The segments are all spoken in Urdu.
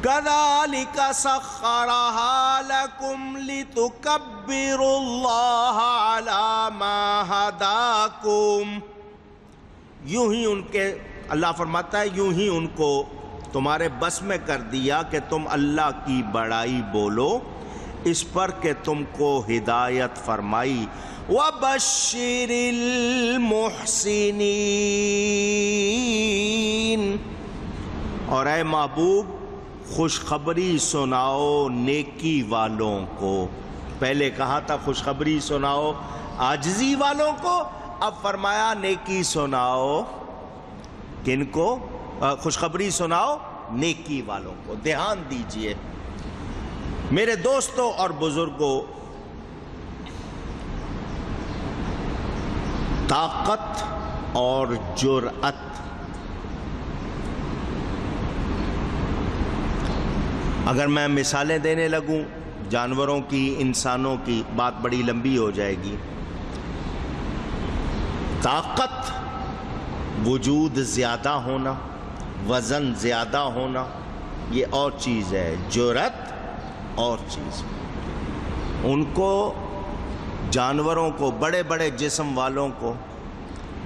كَذَلِكَ سَخَّرَهَا لَكُمْ لِتُكَبِّرُوا اللَّهَ عَلَى مَا هَدَاكُمْ. یوں ہی ان کے اللہ فرماتا ہے یوں ہی ان کو تمہارے بس میں کر دیا کہ تم اللہ کی بڑائی بولو اس پر کہ تم کو ہدایت فرمائی. وَبَشِّرِ الْمُحْسِنِينَ. اور اے محبوب خوشخبری سناؤ نیکی والوں کو. پہلے کہا تھا خوشخبری سناؤ عاجزی والوں کو، اب فرمایا نیکی سناؤ. کن کو؟ خوشخبری سناؤ نیکی والوں کو. دھیان دیجئے میرے دوستوں اور بزرگوں، طاقت اور جرأت اگر میں مثالیں دینے لگوں جانوروں کی انسانوں کی بات بڑی لمبی ہو جائے گی. طاقت وجود زیادہ ہونا، وزن زیادہ ہونا یہ اور چیز ہے، جرأت اور چیز. ان کو جانوروں کو بڑے بڑے جسم والوں کو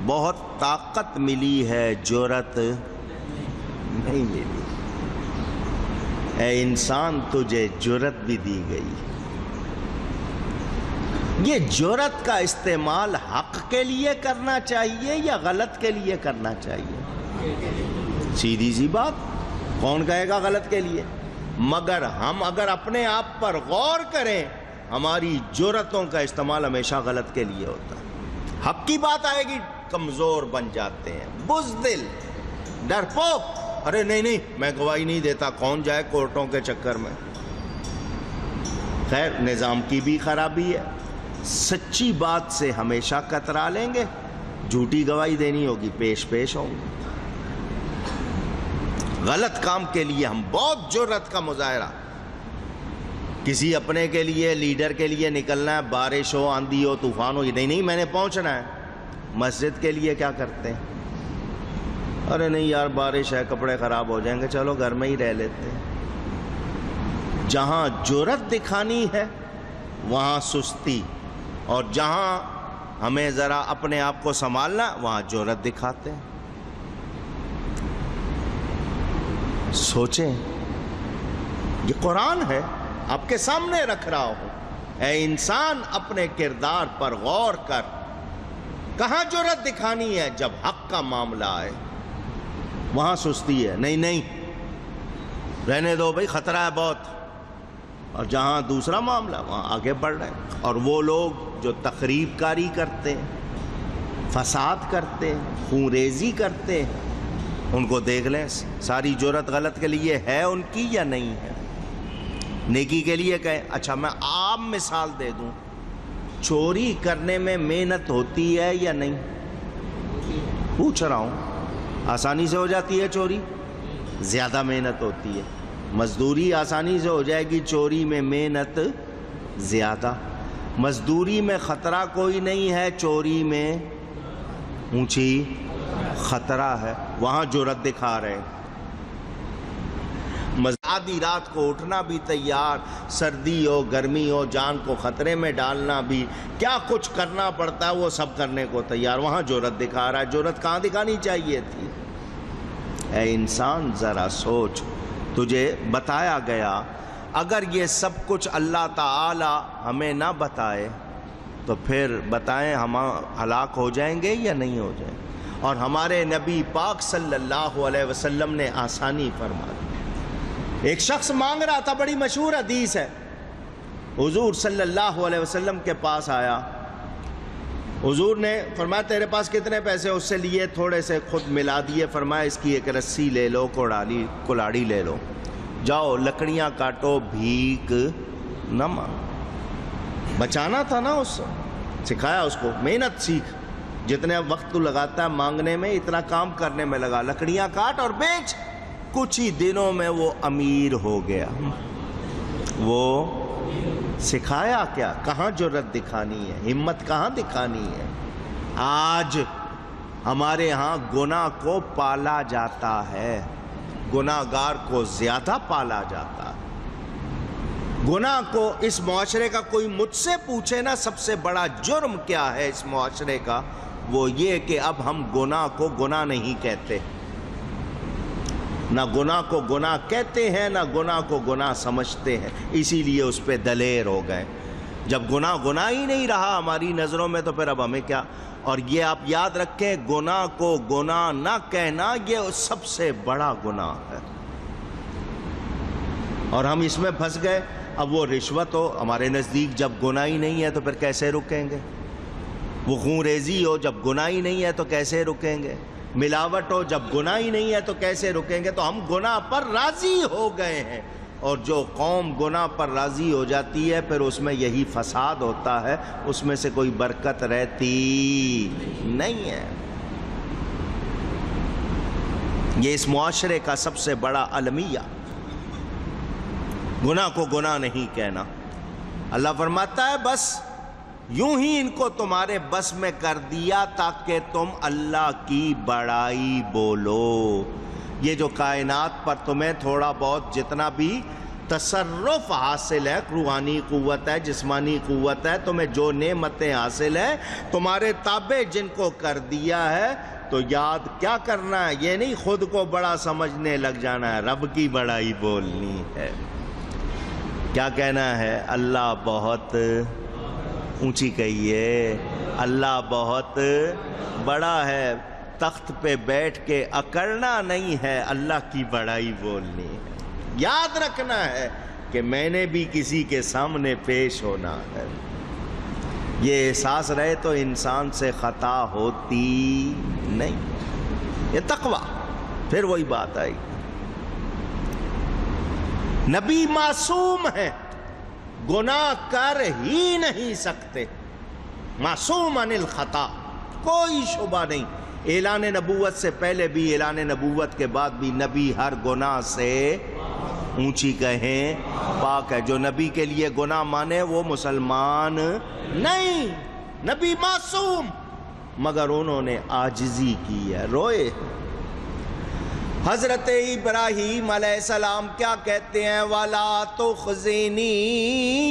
بہت طاقت ملی ہے، جرأت نہیں ملی. اے انسان تجھے جرأت بھی دی گئی. یہ جرأت کا استعمال حق کے لیے کرنا چاہیے یا غلط کے لیے کرنا چاہیے؟ سیدھی سی بات، کون کہے گا غلط کے لیے؟ مگر ہم اگر اپنے آپ پر غور کریں ہماری جرأتوں کا استعمال ہمیشہ غلط کے لیے ہوتا ہے. حق کی بات آئے گی کمزور بن جاتے ہیں، بزدل، ڈرپوک. ارے نہیں میں گواہی نہیں دیتا، کون جائے کورٹوں کے چکر میں. خیر نظام کی بھی خرابی ہے. سچی بات سے ہمیشہ کترا لیں گے، جھوٹی گواہی دینی ہوگی پیش ہوں گے. غلط کام کے لیے ہم بہت جرأت کا مظاہرہ. کسی اپنے کے لیے لیڈر کے لیے نکلنا ہے، بارش ہو آندھی ہو طوفان ہو، نہیں میں نے پہنچنا ہے. مسجد کے لیے کیا کرتے ہیں؟ ارے نہیں یار بارش ہے کپڑے خراب ہو جائیں گے، چلو گھر میں ہی رہ لیتے ہیں. جہاں جرأت دکھانی ہے وہاں سستی، اور جہاں ہمیں ذرا اپنے آپ کو سنبھالنا وہاں جرأت دکھاتے ہیں. سوچیں، یہ قرآن ہے آپ کے سامنے رکھ رہا ہوں. اے انسان اپنے کردار پر غور کر. کہاں جرأت دکھانی ہے؟ جب حق کا معاملہ آئے وہاں سستی ہے. نہیں رہنے دو بھائی خطرہ ہے بہت. اور جہاں دوسرا معاملہ وہاں آگے بڑھ رہے ہیں. اور وہ لوگ جو تخریب کاری کرتے ہیں، فساد کرتے ہیں، خون ریزی کرتے ہیں، ان کو دیکھ لیں ساری جرأت غلط کے لیے ہے ان کی یا نہیں ہے؟ نیکی کے لیے کہیں. اچھا میں عام مثال دے دوں، چوری کرنے میں محنت ہوتی ہے یا نہیں؟ پوچھ رہا ہوں. آسانی سے ہو جاتی ہے چوری؟ زیادہ محنت ہوتی ہے. مزدوری آسانی سے ہو جائے گی، چوری میں محنت زیادہ. مزدوری میں خطرہ کوئی نہیں ہے، چوری میں اونچی خطرہ ہے. وہاں جرأت دکھا رہے ہیں. آدھی رات کو اٹھنا بھی تیار، سردی ہو گرمی ہو، جان کو خطرے میں ڈالنا بھی، کیا کچھ کرنا پڑتا ہے وہ سب کرنے کو تیار. وہاں جرأت دکھا رہا ہے. جرأت کہاں دکھانی چاہیے تھی؟ اے انسان ذرا سوچ. تجھے بتایا گیا اگر یہ سب کچھ اللہ تعالی ہمیں نہ بتائے تو پھر بتائیں ہم ہلاک ہو جائیں گے یا نہیں ہو جائیں گے؟ اور ہمارے نبی پاک صلی اللہ علیہ وسلم نے آسانی فرما دی. ایک شخص مانگ رہا تھا، بڑی مشہور حدیث ہے. حضور صلی اللہ علیہ وسلم کے پاس آیا. حضور نے فرمایا تیرے پاس کتنے پیسے؟ اس سے لیے تھوڑے سے، خود ملا دیے. فرمایا اس کی ایک رسی لے لو، کلاڑی لے لو، جاؤ لکڑیاں کاٹو، بھیک نہ مانگ. بچانا تھا نا. اس سکھایا اس کو محنت سیکھ. جتنے وقت تو لگاتا ہے مانگنے میں اتنا کام کرنے میں لگا. لکڑیاں کاٹ اور بیچ. کچھ ہی دنوں میں وہ امیر ہو گیا. وہ سکھایا کیا؟ کہاں جرأت دکھانی ہے، ہمت کہاں دکھانی ہے؟ آج ہمارے ہاں گناہ کو پالا جاتا ہے. گناہگار کو زیادہ پالا جاتا ہے۔ گناہ کو اس معاشرے کا کوئی مجھ سے پوچھے نا سب سے بڑا جرم کیا ہے اس معاشرے کا، وہ یہ کہ اب ہم گناہ کو گناہ نہیں کہتے، نہ گناہ کو گناہ کہتے ہیں نہ گناہ کو گناہ سمجھتے ہیں، اسی لیے اس پہ دلیر ہو گئے۔ جب گناہ گناہ ہی نہیں رہا ہماری نظروں میں تو پھر اب ہمیں کیا؟ اور یہ آپ یاد رکھیں، گناہ کو گناہ نہ کہنا یہ سب سے بڑا گناہ ہے، اور ہم اس میں پھنس گئے۔ اب وہ رشوت ہو ہمارے نزدیک جب گناہ ہی نہیں ہے تو پھر کیسے رکیں گے؟ وہ خون ریزی ہو جب گناہ ہی نہیں ہے تو کیسے رکیں گے؟ ملاوٹ ہو جب گناہ ہی نہیں ہے تو کیسے رکیں گے؟ تو ہم گناہ پر راضی ہو گئے ہیں، اور جو قوم گناہ پر راضی ہو جاتی ہے پھر اس میں یہی فساد ہوتا ہے، اس میں سے کوئی برکت رہتی نہیں ہے۔ یہ اس معاشرے کا سب سے بڑا المیہ، گناہ کو گناہ نہیں کہنا۔ اللہ فرماتا ہے بس یوں ہی ان کو تمہارے بس میں کر دیا تاکہ تم اللہ کی بڑائی بولو۔ یہ جو کائنات پر تمہیں تھوڑا بہت جتنا بھی تصرف حاصل ہے، روحانی قوت ہے، جسمانی قوت ہے، تمہیں جو نعمتیں حاصل ہیں، تمہارے تابع جن کو کر دیا ہے، تو یاد کیا کرنا ہے؟ یہ نہیں خود کو بڑا سمجھنے لگ جانا ہے، رب کی بڑائی بولنی ہے۔ کیا کہنا ہے؟ اللہ بہت اونچی کہیے، اللہ بہت بڑا ہے، تخت پہ بیٹھ کے اکڑنا نہیں ہے، اللہ کی بڑائی بولنی ہے۔ یاد رکھنا ہے کہ میں نے بھی کسی کے سامنے پیش ہونا ہے۔ یہ احساس رہے تو انسان سے خطا ہوتی نہیں۔ یہ تقویٰ، پھر وہی بات آئی، نبی معصوم ہیں، گناہ کر ہی نہیں سکتے، معصوم عن الخطا، کوئی شبہ نہیں۔ اعلان نبوت سے پہلے بھی، اعلان نبوت کے بعد بھی نبی ہر گناہ سے اونچی کہیں پاک ہے۔ جو نبی کے لیے گناہ مانے وہ مسلمان نہیں، نبی معصوم، مگر انہوں نے عاجزی کی ہے، روئے۔ حضرت ابراہیم علیہ السلام کیا کہتے ہیں؟ وَلَا تُخْزِنِي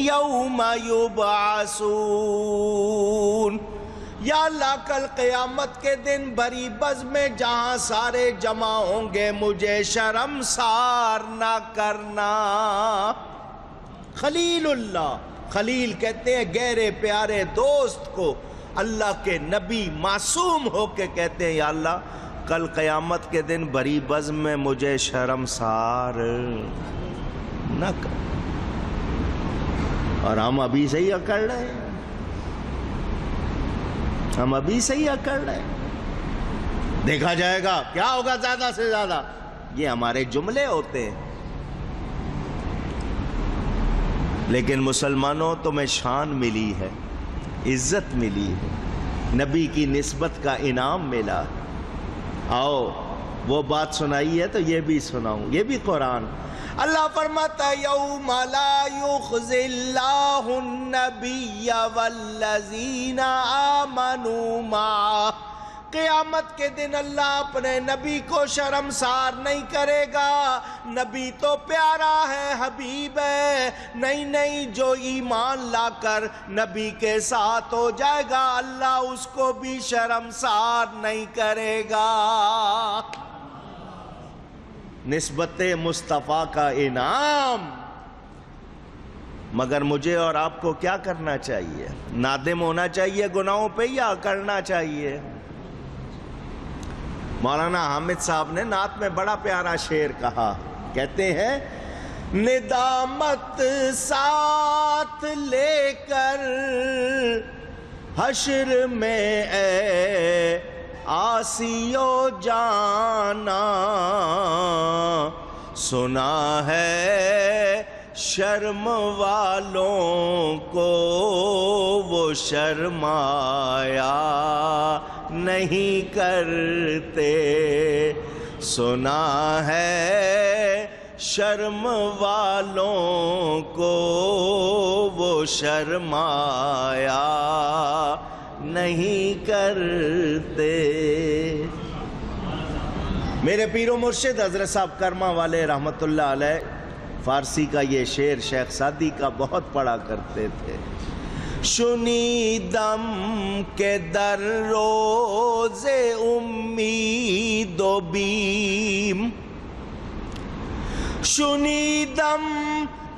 يَوْمَ يُبْعَثُونَ، یا اللہ کل قیامت کے دن بری بز میں جہاں سارے جمع ہوں گے مجھے شرمسار نہ کرنا۔ خلیل اللہ، خلیل کہتے ہیں گہرے پیارے دوست کو، اللہ کے نبی معصوم ہو کے کہتے ہیں یا اللہ کل قیامت کے دن بری بز میں مجھے شرمسار نہ کر۔ اور ہم ابھی سے ہی اکڑ رہے ہیں، ہم ابھی سے ہی اکڑ رہے ہیں۔ دیکھا جائے گا کیا ہوگا زیادہ سے زیادہ، یہ ہمارے جملے ہوتے ہیں۔ لیکن مسلمانوں تمہیں شان ملی ہے، عزت ملی ہے، نبی کی نسبت کا انعام ملا۔ آؤ وہ بات سنائی ہے تو یہ بھی سناؤں، یہ بھی قرآن۔ اللہ فرماتا ہے یوم لا یخزی اللہ النبی والذین آمنوا معہ، قیامت کے دن اللہ اپنے نبی کو شرمسار نہیں کرے گا۔ نبی تو پیارا ہے، حبیب ہے، نہیں جو ایمان لا کر نبی کے ساتھ ہو جائے گا اللہ اس کو بھی شرمسار نہیں کرے گا۔ نسبت مصطفیٰ کا انعام۔ مگر مجھے اور آپ کو کیا کرنا چاہیے؟ نادم ہونا چاہیے گناہوں پہ یا اکڑنا چاہیے؟ مولانا حامد صاحب نے نعت میں بڑا پیارا شعر کہا، کہتے ہیں ندامت ساتھ لے کر حشر میں اے آسیو جانا، سنا ہے شرم والوں کو وہ شرمایا نہیں کرتے، سنا ہے شرم والوں کو وہ شرمایا نہیں کرتے۔ میرے پیر و مرشد حضرت صاحب کرما والے رحمت اللہ علیہ فارسی کا یہ شعر شیخ سعدی کا بہت پڑھا کرتے تھے. شنیدم کے در روز امید و بیم، شنیدم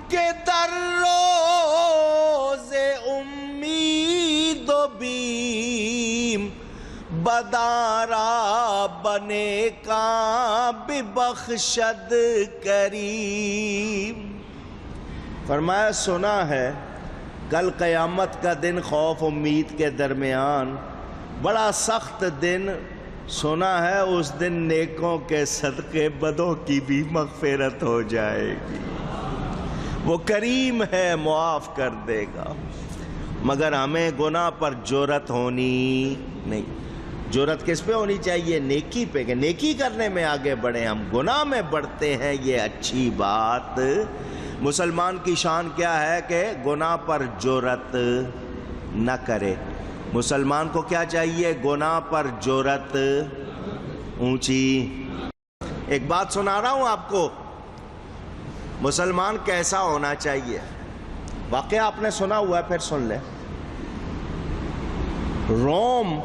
کے در روز امید و بیم، بدارا بنے کا ببخشد کریم. فرمایا سنا ہے کل قیامت کا دن خوف امید کے درمیان بڑا سخت دن، سنا ہے اس دن نیکوں کے صدقے بدوں کی بھی مغفرت ہو جائے گی. وہ کریم ہے معاف کر دے گا، مگر ہمیں گناہ پر جرأت ہونی نہیں. جرأت کس پہ ہونی چاہیے؟ نیکی پہ، کہ نیکی کرنے میں آگے بڑھیں. ہم گناہ میں بڑھتے ہیں، یہ اچھی بات. مسلمان کی شان کیا ہے کہ گناہ پر جرأت نہ کرے. مسلمان کو کیا چاہیے؟ گناہ پر جرأت اونچی. ایک بات سنا رہا ہوں آپ کو، مسلمان کیسا ہونا چاہیے. واقعہ آپ نے سنا ہوا ہے، پھر سن لیں. روم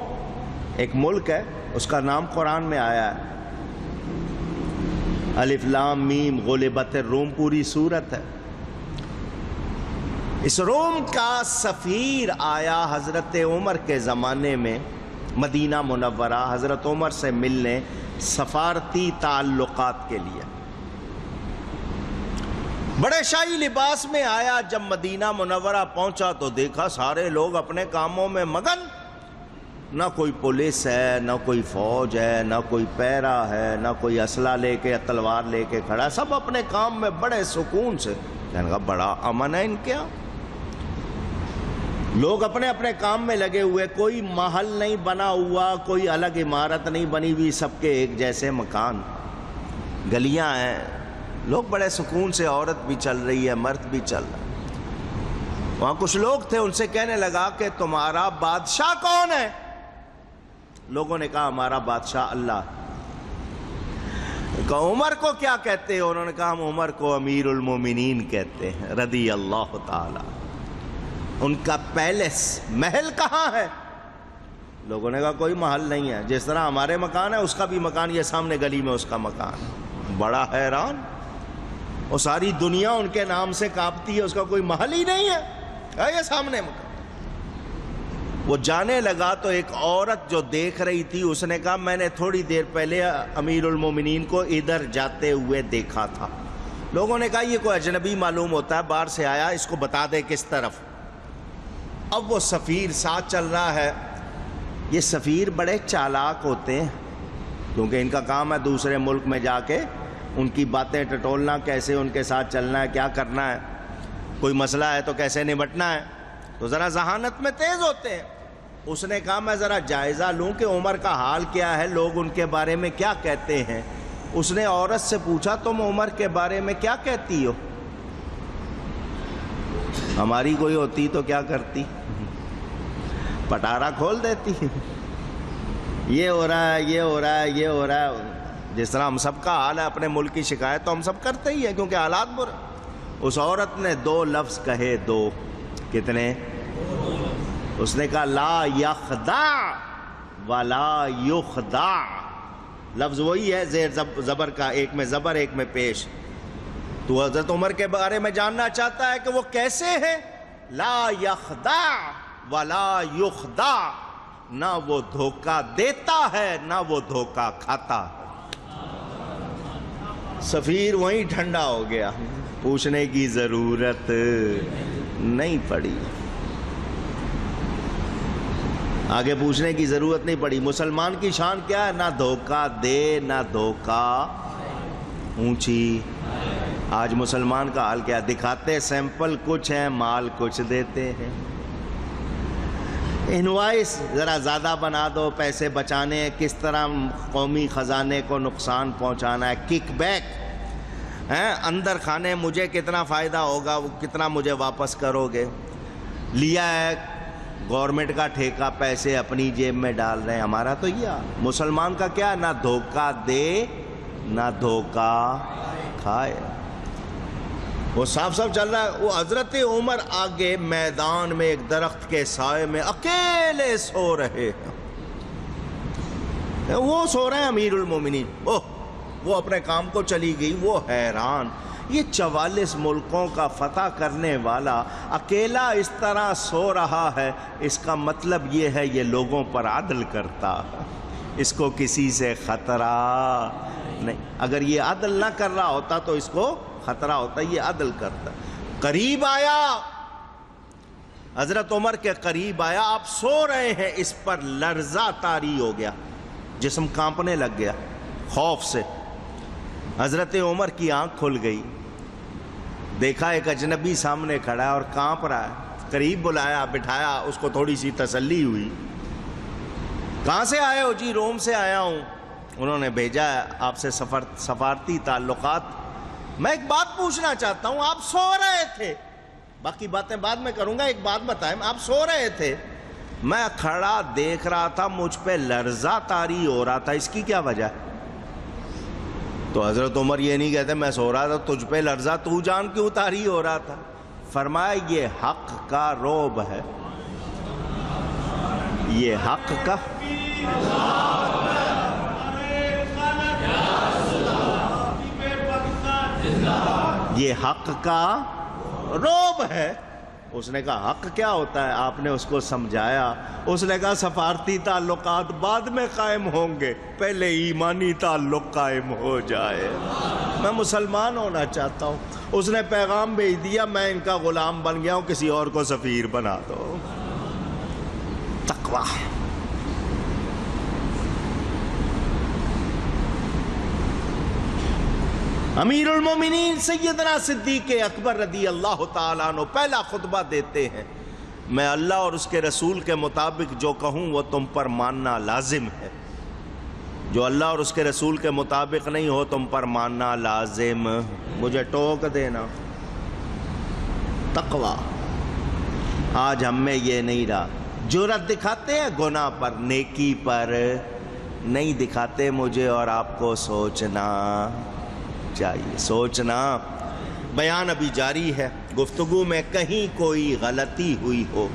ایک ملک ہے، اس کا نام قرآن میں آیا ہے. الف لام میم غلبت الروم پوری سورت ہے. اس روم کا سفیر آیا حضرت عمر کے زمانے میں مدینہ منورہ حضرت عمر سے ملنے، سفارتی تعلقات کے لیے. بڑے شاہی لباس میں آیا. جب مدینہ منورہ پہنچا تو دیکھا سارے لوگ اپنے کاموں میں مگن. نہ کوئی پولیس ہے، نہ کوئی فوج ہے، نہ کوئی پیرا ہے، نہ کوئی اسلحہ لے کے تلوار لے کے کھڑا. سب اپنے کام میں بڑے سکون سے. کہنے کا بڑا امن ہے ان کیا. لوگ اپنے اپنے کام میں لگے ہوئے، کوئی محل نہیں بنا ہوا، کوئی الگ عمارت نہیں بنی ہوئی، سب کے ایک جیسے مکان، گلیاں ہیں. لوگ بڑے سکون سے، عورت بھی چل رہی ہے، مرد بھی چل رہا ہے. وہاں کچھ لوگ تھے، ان سے کہنے لگا کہ تمہارا بادشاہ کون ہے؟ لوگوں نے کہا ہمارا بادشاہ اللہ. کہا عمر کو کیا کہتے ہو؟ انہوں نے کہا ہم عمر کو امیر المومنین کہتے ہیں رضی اللہ تعالی. ان کا پیلس، محل کہاں ہے؟ لوگوں نے کہا کوئی محل نہیں ہے، جس طرح ہمارے مکان ہے اس کا بھی مکان، یہ سامنے گلی میں اس کا مکان ہے. بڑا حیران، وہ ساری دنیا ان کے نام سے کانپتی ہے، اس کا کوئی محل ہی نہیں ہے، یہ سامنے مکان. وہ جانے لگا تو ایک عورت جو دیکھ رہی تھی اس نے کہا میں نے تھوڑی دیر پہلے امیر المومنین کو ادھر جاتے ہوئے دیکھا تھا. لوگوں نے کہا یہ کوئی اجنبی معلوم ہوتا ہے، باہر سے آیا، اس کو بتا دے کس طرف. اب وہ سفیر ساتھ چل رہا ہے. یہ سفیر بڑے چالاک ہوتے ہیں، کیونکہ ان کا کام ہے دوسرے ملک میں جا کے ان کی باتیں ٹٹولنا، کیسے ان کے ساتھ چلنا ہے، کیا کرنا ہے، کوئی مسئلہ ہے تو کیسے نمٹنا ہے. تو ذرا ذہانت میں تیز ہوتے ہیں. اس نے کہا میں ذرا جائزہ لوں کہ عمر کا حال کیا ہے، لوگ ان کے بارے میں کیا کہتے ہیں. اس نے عورت سے پوچھا تم عمر کے بارے میں کیا کہتی ہو؟ ہماری کوئی ہوتی تو کیا کرتی؟ پٹارا کھول دیتی. یہ ہو رہا ہے، یہ ہو رہا ہے، یہ ہو رہا ہے. جس طرح ہم سب کا حال ہے، اپنے ملک کی شکایت تو ہم سب کرتے ہی ہیں کیونکہ حالات برے. اس عورت نے 2 لفظ کہے. 2 کتنے؟ اس نے کہا لا یخدع ولا یخدع. لفظ وہی ہے زیر زبر کا، ایک میں زبر ایک میں پیش. تو حضرت عمر کے بارے میں جاننا چاہتا ہے کہ وہ کیسے ہیں؟ لا یخدع ولا یخدع، نہ وہ دھوکہ دیتا ہے نہ وہ دھوکہ کھاتا ہے. سفیر وہیں ٹھنڈا ہو گیا، پوچھنے کی ضرورت نہیں پڑی، آگے پوچھنے کی ضرورت نہیں پڑی. مسلمان کی شان کیا ہے؟ نہ دھوکہ دے نہ دھوکہ اونچی. آج مسلمان کا حال کیا؟ دکھاتے سیمپل کچھ ہیں، مال کچھ دیتے ہیں. انوائس ذرا زیادہ بنا دو، پیسے بچانے ہیں، کس طرح قومی خزانے کو نقصان پہنچانا ہے. کک بیک ہیں، اندر کھانے مجھے کتنا فائدہ ہوگا، وہ کتنا مجھے واپس کرو گے. لیا ہے گورنمنٹ کا ٹھیکہ، پیسے اپنی جیب میں ڈال رہے ہیں. ہمارا تو یہ مسلمان کا کیا؟ نہ دھوکہ دے نہ دھوکہ کھائے۔ وہ صاف صاف چل رہا ہے۔ وہ حضرت عمر آگے میدان میں ایک درخت کے سائے میں اکیلے سو رہے ہیں۔ وہ سو رہے ہیں امیر المومنین، وہ اپنے کام کو چلی گئی، وہ حیران، یہ 44 ملکوں کا فتح کرنے والا اکیلا اس طرح سو رہا ہے، اس کا مطلب یہ ہے یہ لوگوں پر عدل کرتا، اس کو کسی سے خطرہ نہیں۔ اگر یہ عدل نہ کر رہا ہوتا تو اس کو خطرہ ہوتا، یہ عدل کرتا۔ قریب آیا، حضرت عمر کے قریب آیا، آپ سو رہے ہیں، اس پر لرزہ طاری ہو گیا، جسم کانپنے لگ گیا خوف سے۔ حضرت عمر کی آنکھ کھل گئی، دیکھا ایک اجنبی سامنے کھڑا ہے اور کانپ رہا ہے، قریب بلایا، بٹھایا، اس کو تھوڑی سی تسلی ہوئی۔ کہاں سے آئے ہو؟ جی روم سے آیا ہوں، انہوں نے بھیجا ہے آپ سے سفارتی تعلقات۔ میں ایک بات پوچھنا چاہتا ہوں، آپ سو رہے تھے، باقی باتیں بعد میں کروں گا، ایک بات بتائیں، آپ سو رہے تھے، میں کھڑا دیکھ رہا تھا، مجھ پہ لرزہ طاری ہو رہا تھا، اس کی کیا وجہ ہے؟ تو حضرت عمر یہ نہیں کہتے میں سو رہا تھا تجھ پہ لرزہ تو جان کیوں طاری ہو رہا تھا؟ فرمایا یہ حق کا رعب ہے، یہ حق کا رعب ہے۔ اس نے کہا حق کیا ہوتا ہے؟ آپ نے اس کو سمجھایا، اس نے کہا سفارتی تعلقات بعد میں قائم ہوں گے، پہلے ایمانی تعلق قائم ہو جائے۔ میں مسلمان ہونا چاہتا ہوں۔ اس نے پیغام بھیج دیا، میں ان کا غلام بن گیا ہوں، کسی اور کو سفیر بنا دو۔ تقویٰ۔ امیر المومنین سیدنا صدیق اکبر رضی اللہ تعالیٰ عنہ پہلا خطبہ دیتے ہیں، میں اللہ اور اس کے رسول کے مطابق جو کہوں وہ تم پر ماننا لازم ہے، جو اللہ اور اس کے رسول کے مطابق نہیں ہو تم پر ماننا لازم، مجھے ٹوک دینا۔ تقویٰ۔ آج ہم میں یہ نہیں رہا، جرأت دکھاتے ہیں گناہ پر، نیکی پر نہیں دکھاتے۔ مجھے اور آپ کو سوچنا چاہیے، سوچنا۔ بیان ابھی جاری ہے، گفتگو میں کہیں کوئی غلطی ہوئی ہو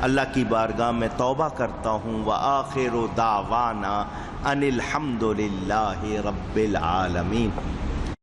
اللہ کی بارگاہ میں توبہ کرتا ہوں۔ وآخر دعوانا ان الحمد للہ رب العالمین۔